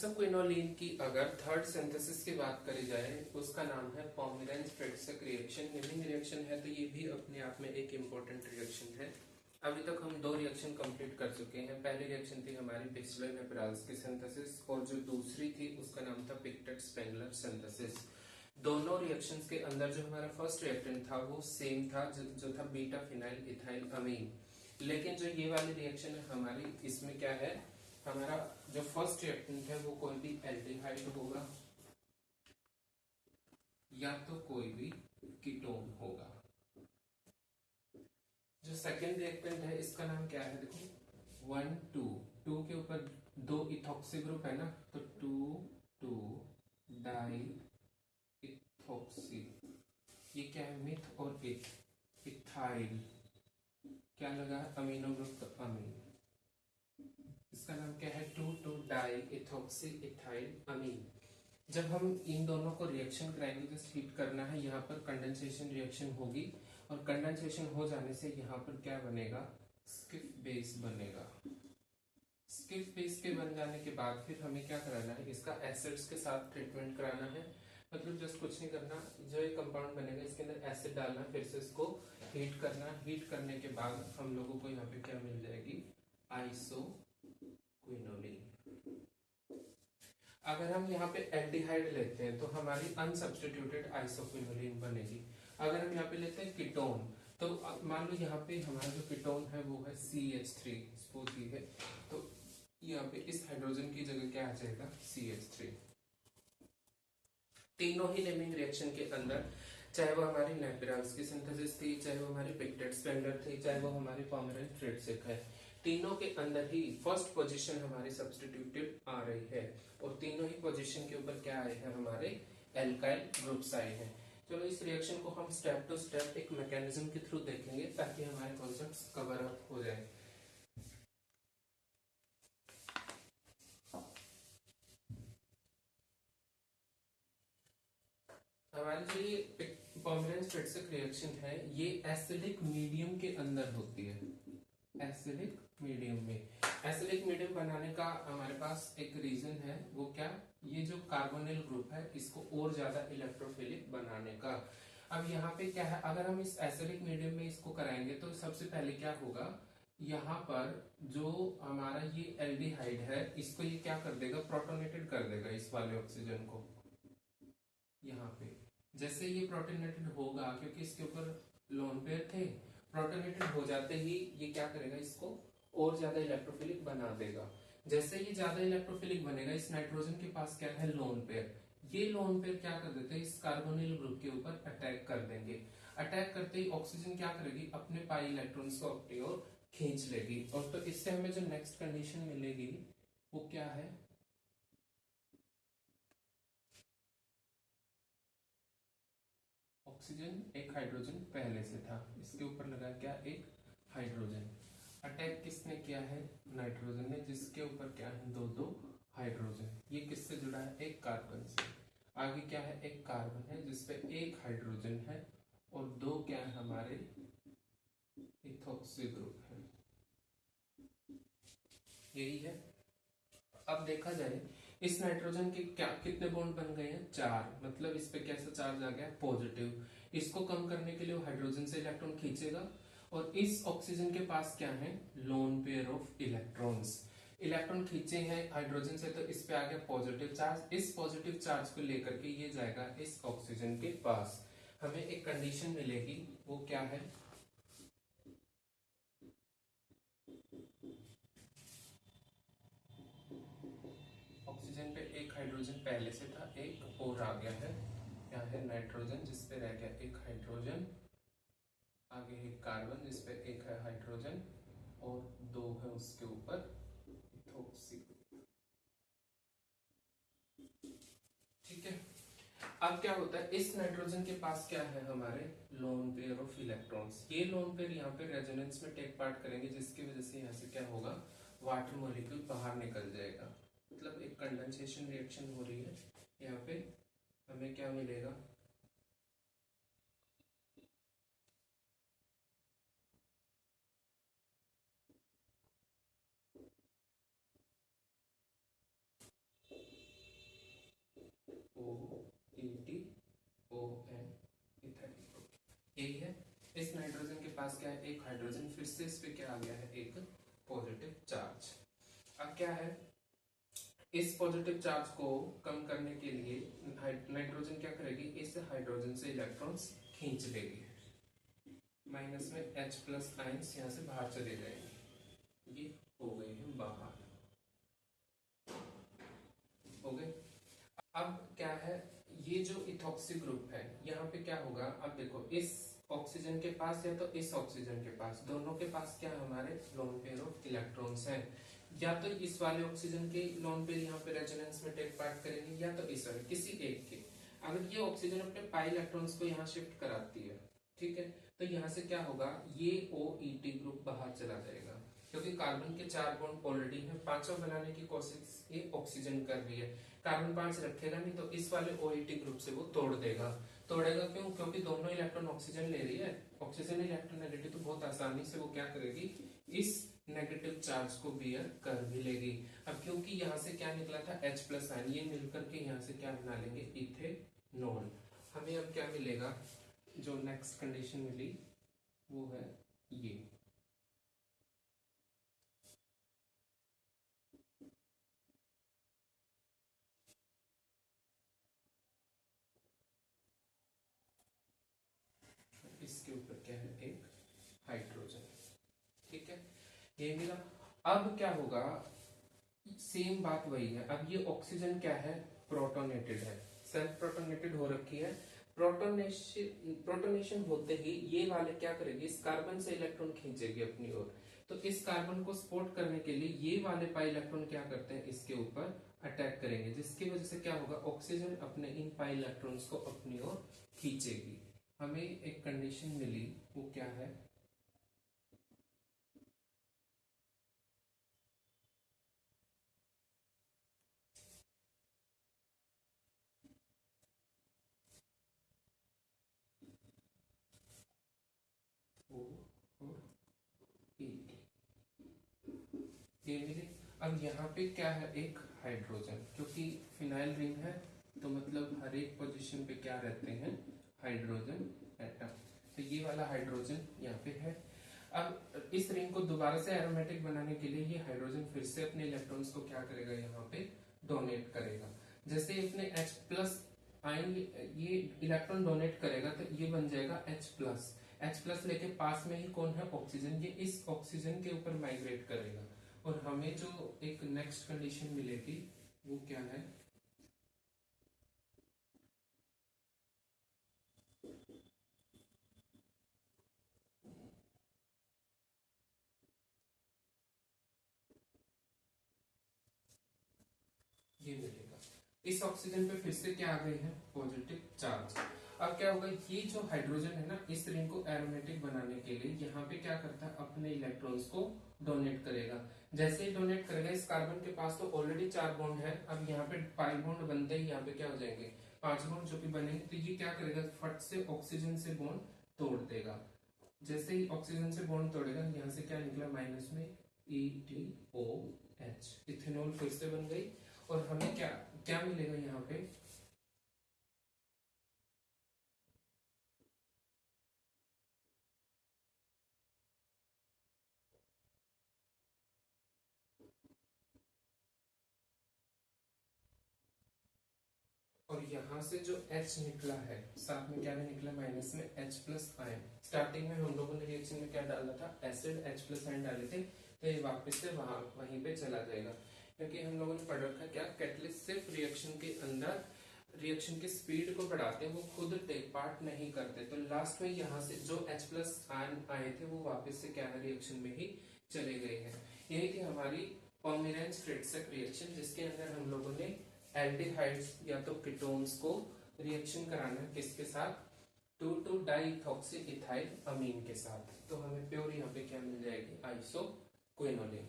Isoquinoline की अगर third synthesis की बात करी जाए उसका नाम है पोमेरेंज-फ्रेटसेक रिएक्शन। नेमिंग रिएक्शन है तो ये भी अपने आप में एक इम्पोर्टेंट रिएक्शन है। अभी तक हम दो रिएक्शन कंप्लीट कर चुके हैं। पहली रिएक्शन थी हमारी बिस्लो-नेपराल्स की सिंथेसिस और जो दूसरी थी उसका नाम था पिक्टेट-स्पेंगलर सिंथेसिस। दोनों रिएक्शंस के अंदर जो हमारा फर्स्ट रिएक्टेंट था वो सेम था, जो था बीटा फिनाइल इथाइल अमीन। लेकिन जो ये वाली रिएक्शन है हमारी, इसमें क्या है, हमारा जो फर्स्ट रिएक्टेंट है वो कोई भी एल्डिहाइड होगा या तो कोई भी कीटोन होगा। जो सेकेंड रिएक्टेंट है इसका नाम क्या है, देखो 1 2 2 के ऊपर दो इथॉक्सी ग्रुप है ना, तो 2 2 डाई इथॉक्सी, ये क्या है, मिथ और इथाइल, क्या लगा अमीनो ग्रुप, तो अमीन, इसका नाम क्या है 2 डाई इथॉक्सी इथाइल अमीन। जब हम इन दोनों को रिएक्शन कराएंगे, जस्ट हीट करना है, यहाँ पर कंडेंसेशन रिएक्शन होगी और कंडेंसेशन हो जाने से यहाँ पर क्या बनेगा, स्किफ बेस बनेगा। स्किफ बेस के बन जाने के बाद फिर हमें क्या कराना है, इसका एसिड्स के साथ ट्रीटमेंट कराना है। मतलब जस्ट कुछ नहीं करना, जो ये कंपाउंड बनेगा इसके अंदर एसिड डालना, फिर से इसको हीट करना। हीट करने के बाद हम लोगों को यहाँ पे क्या मिल जाएगी, आइसोक्विनोलिन। अगर हम यहाँ पे एल्डिहाइड लेते हैं तो हमारी अनसब्स्टिट्यूटेड आइसोक्विनोलिन बनेगी। अगर हम यहाँ पे लेते हैं कीटोन, तो मान लो यहाँ पे हमारा जो कीटोन है वो है CH3, सपोज ये है, तो यहाँ पे इस हाइड्रोजन की जगह क्या आ जाएगा, CH3। तीनों ही नेमिंग रिएक्शन के अंदर, चाहे वो हमारी नेपिराल्स की सिंथेसिस थी, चाहे वो हमारी पिक्टेट-स्पेंगलर थी, चाहे वो हमारी पोमेरेंज-फ्रेटसेक है, तीनों के अंदर ही फर्स्ट पोजीशन हमारी सब्स्टिट्यूटेड आ रही है और तीनों ही पोजीशन के ऊपर क्या आए हैं, हमारे एल्काइल ग्रुप्स आए हैं। चलो इस रिएक्शन को हम स्टेप टू स्टेप एक मैकेनिज्म के थ्रू देखेंगे ताकि हमारे कॉन्सेप्ट्स कवर अप हो जाए। हमारी जो ये पोमेरेंज-फ्रेटसेक रिएक्शन है ये एसिडिक मीडियम के अंदर होती है। एसिडिक मीडियम में, एसिडिक मीडियम बनाने का हमारे पास एक रीजन है, वो क्या, ये जो कार्बोनिल ग्रुप है इसको और ज्यादा इलेक्ट्रोफिलिक बनाने का। अब यहाँ पे क्या है, अगर हम इस एसिडिक मीडियम में इसको कराएंगे तो सबसे पहले क्या होगा, यहाँ पर जो हमारा ये एल्डिहाइड है इसको ये क्या कर देगा, प्रोटोनेटेड कर देगा इस वाले ऑक्सीजन को। यहाँ पे जैसे ये प्रोटोनेटेड होगा, क्योंकि इसके ऊपर लोन पेयर थे, प्रोटोनेटेड हो जाते ही ये क्या करेगा, इसको और ज्यादा इलेक्ट्रोफिलिक बना देगा। जैसे ये ज्यादा इलेक्ट्रोफिलिक बनेगा, इस नाइट्रोजन के पास क्या है, लोन पेयर, ये लोन पेयर क्या कर देते हैं, इस कार्बोनिल ग्रुप के ऊपर अटैक कर देंगे। अटैक करते ही ऑक्सीजन क्या करेगी, अपने पाई इलेक्ट्रॉन्स को अपनी ओर खींच लेगी, और तो इससे हमें जो नेक्स्ट कंडीशन मिलेगी वो क्या है, ऑक्सीजन एक हाइड्रोजन पहले से था, इसके ऊपर लगा क्या, एक हाइड्रोजन। अटैक किसने किया है, नाइट्रोजन ने, जिसके ऊपर क्या है, दो दो हाइड्रोजन। ये किससे जुड़ा है, एक कार्बन से। आगे क्या है, एक कार्बन है जिसपे एक हाइड्रोजन है और दो क्या है, हमारे इथॉक्सी ग्रुप है। यही है। अब देखा जाए इस नाइट्रोजन के क्या कितने बॉन्ड बन गए हैं, 4, मतलब इस पे कैसा चार्ज आ गया, पॉजिटिव। इसको कम करने के लिए वो हाइड्रोजन से इलेक्ट्रॉन खींचेगा और इस ऑक्सीजन के पास क्या है, lone pair of electrons. Electron खींचे हैं हाइड्रोजन से तो इस पे आ गया पॉजिटिव चार्ज। इस पॉजिटिव चार्ज को लेकर के ये जाएगा इस ऑक्सीजन के पास। हमें एक कंडीशन मिलेगी, वो क्या है, ऑक्सीजन पे एक हाइड्रोजन पहले से था, एक और आ गया है, क्या है, नाइट्रोजन जिसपे रह गया एक हाइड्रोजन, आगे है कार्बन जिसपे एक है हाइड्रोजन और दो है उसके ऊपर इथॉक्सी। ठीक है। अब क्या होता है, इस नाइट्रोजन के पास क्या है, हमारे लोन पेयर ऑफ इलेक्ट्रॉन्स। ये लोन पेयर यहाँ पे रेजोनेंस में टेक पार्ट करेंगे, जिसकी वजह से यहाँ से क्या होगा, वाटर मॉलिक्यूल बाहर निकल जाएगा। मतलब एक कंडेंसेशन रिएक्शन हो रही है, यहाँ पे हमें क्या मिलेगा, COETON इथाइल ग्रुप, यही है। इस नाइट्रोजन के पास क्या है, एक हाइड्रोजन, फिर से इस पे क्या आ गया है, एक पॉजिटिव चार्ज। अब क्या है, इस पॉजिटिव चार्ज को कम करने के लिए नाइट्रोजन क्या करेगी, इस हाइड्रोजन से इलेक्ट्रॉन्स खींच लेगी, माइनस में H प्लस आयंस यहाँ से बाहर चले जाएंगे, ये हो गए हैं बाहर, हो गए। अब क्या है, ये जो इथॉक्सी ग्रुप है यहाँ पे क्या होगा, अब देखो इस ऑक्सीजन के पास या तो इस ऑक्सीजन के पास, दोनों के पास क्या हमारे लोन पेयर ऑफ इलेक्ट्रॉन्स हैं, या तो इस वाले ऑक्सीजन के लोन पेयर यहाँ पे रेजोनेंस में टेक पार्ट करेंगे, या तो इस वाले, किसी एक के। अगर ये ऑक्सीजन अपने पाई इलेक्ट्रॉन्स को यहाँ शिफ्ट कराती है, ठीक है, तो यहाँ से क्या होगा, ये OET ग्रुप बाहर चला जाएगा, क्योंकि कार्बन के 4 बॉन्ड ऑलरेडी है, पांचवा बनाने की कोशिश ये ऑक्सीजन कर रही है, कार्बन 5 रखेगा नहीं तो इस वाले OET ग्रुप से वो तोड़ देगा। तोड़ेगा क्यों, क्योंकि दोनों इलेक्ट्रॉन ऑक्सीजन ले रही है, ऑक्सीजन इलेक्ट्रोनेगेटिव, तो बहुत आसानी से वो क्या करेगी, इस नेगेटिव चार्ज को बियर कर भी लेगी। अब क्योंकि यहाँ से क्या निकला था, H प्लस आयन, ये मिलकर के यहाँ से क्या बना लेंगे, इथेनॉल। हमें अब क्या मिलेगा, जो नेक्स्ट कंडीशन मिली वो है ये, इसके ऊपर क्या है, एक हाइड्रोजन, ठीक है, ये मिला। अब क्या होगा, सेम बात वही है, अब ये ऑक्सीजन क्या है, प्रोटोनेटेड है, सेल्फ प्रोटोनेटेड हो रखी है। प्रोटोनेशन होते ही ये वाले क्या करेगी, इस कार्बन से इलेक्ट्रॉन खींचेगी अपनी ओर, तो इस कार्बन को सपोर्ट करने के लिए ये वाले पाई इलेक्ट्रॉन क्या करते हैं, इसके ऊपर अटैक करेंगे, जिसकी वजह से क्या होगा, ऑक्सीजन अपने इन पाई इलेक्ट्रॉन्स को अपनी ओर खींचेगी। हमें एक कंडीशन मिली, वो क्या है, ये मिली। अब यहाँ पे क्या है, एक हाइड्रोजन, क्योंकि फिनाइल रिंग है तो मतलब हर एक पोजीशन पे क्या रहते हैं, हाइड्रोजन एटम, तो ये वाला हाइड्रोजन यहाँ पे है। अब इस रिंग को दोबारा से एरोमेटिक बनाने के लिए ये हाइड्रोजन फिर से अपने इलेक्ट्रॉन्स को क्या करेगा, यहाँ पे डोनेट करेगा। जैसे अपने H प्लस आयन ये इलेक्ट्रॉन डोनेट करेगा तो ये बन जाएगा H प्लस, H प्लस लेके पास में ही कौन है, ऑक्सीजन, ये इस ऑक्सीजन के ऊपर माइग्रेट करेगा, और हमें जो एक नेक्स्ट कंडीशन मिलेगी वो क्या है, ये मिलेगा। इस ऑक्सीजन पे फिर से क्या आ गए हैं, पॉजिटिव चार्ज। अब क्या होगा, ये जो हाइड्रोजन है ना, इस रिंग को एरोमेटिक बनाने के लिए यहाँ पे क्या करता है, अपने इलेक्ट्रॉन्स को डोनेट करेगा। जैसे ही डोनेट करेगा, इस कार्बन के पास तो ऑलरेडी 4 बॉन्ड है, अब यहाँ पे पाई बॉन्ड बनते ही यहाँ पे क्या हो जाएंगे, 5 बॉन्ड जो भी बनेंगे, तो ये क्या करेगा, फट से ऑक्सीजन से बॉन्ड तोड़ देगा। जैसे ही ऑक्सीजन से बॉन्ड तोड़ेगा, यहाँ से क्या निकला, माइनस में ETOH, इथेनॉल फिर से बन गई। और हमें क्या क्या मिलेगा यहाँ पे, और यहाँ से जो H निकला है, साथ में क्या निकला, माइनस में H प्लस आयन। स्टार्टिंग में हम लोगों ने रिएक्शन में क्या डाला था, एसिड, H प्लस आयन डाले थे, तो ये वापस से वहीं पे चला जाएगा, क्योंकि हम लोगों ने पढ़ रखा क्या, कैटलिस्ट सिर्फ रिएक्शन के अंदर रिएक्शन की स्पीड को बढ़ाते हैं, वो खुद टेक पार्ट नहीं करते, तो लास्ट में यहाँ से जो H प्लस आयन आए थे वो वापस से क्या है, रिएक्शन में ही चले गए हैं। यही थी हमारी पोमेरेंस-फ्रिट्ज़क रिएक्शन, जिसके अंदर हम लोगों ने एल्डिहाइड्स या तो कीटोन्स को रिएक्शन कराना है किसके साथ, 2,2-डाइइथॉक्सी इथाइल अमीन के साथ, तो हमें प्योर यहाँ पे क्या मिल जाएगी, आइसोक्विनोलिन।